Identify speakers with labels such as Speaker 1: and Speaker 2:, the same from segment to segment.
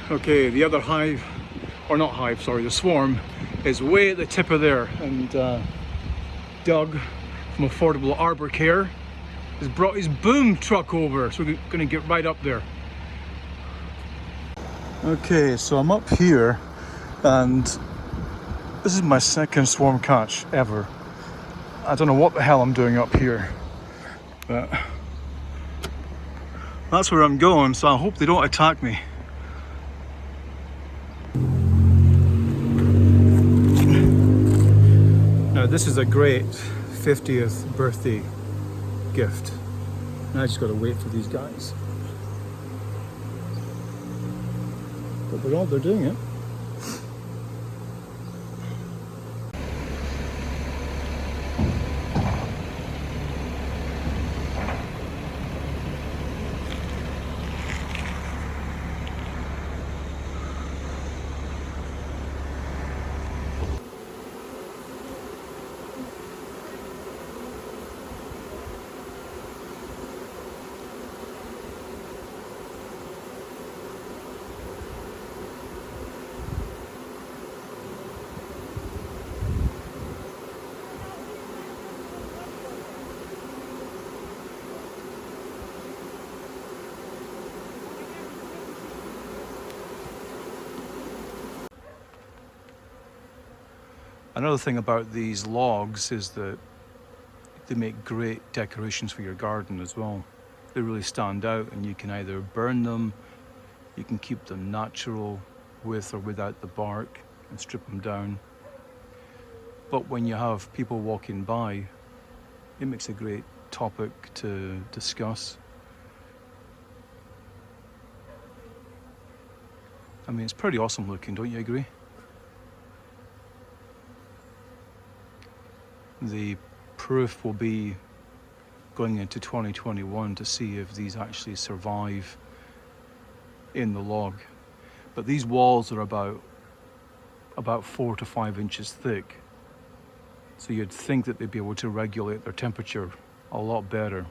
Speaker 1: Okay, the other hive, or not hive, sorry, the swarm is way at the tip of there, and Doug from Affordable Arbor Care has brought his boom truck over, so we're going to get right up there. Okay, so I'm up here, and this is my second swarm catch ever. I don't know what the hell I'm doing up here, but that's where I'm going, so I hope they don't attack me. Now this is a great 50th birthday gift. And I just got to wait for these guys. But they're doing it. Another thing about these logs is that they make great decorations for your garden as well. They really stand out, and you can either burn them, you can keep them natural with or without the bark and strip them down. But when you have people walking by, it makes a great topic to discuss. I mean, it's pretty awesome looking, don't you agree? The proof will be going into 2021 to see if these actually survive in the log. But these walls are about 4 to 5 inches thick. So you'd think that they'd be able to regulate their temperature a lot better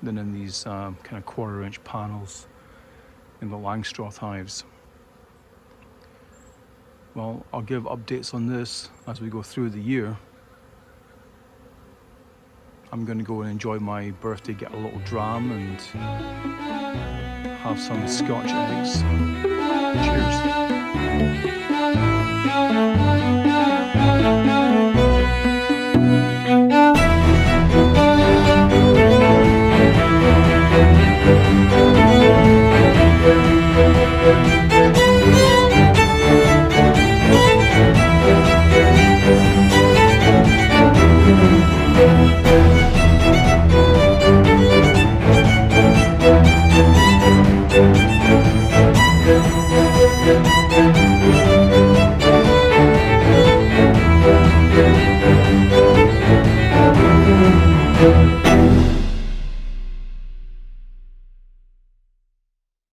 Speaker 1: than in these kind of 1/4-inch panels in the Langstroth hives. Well, I'll give updates on this as we go through the year. I'm going to go and enjoy my birthday, get a little dram and have some Scotch eggs. Cheers.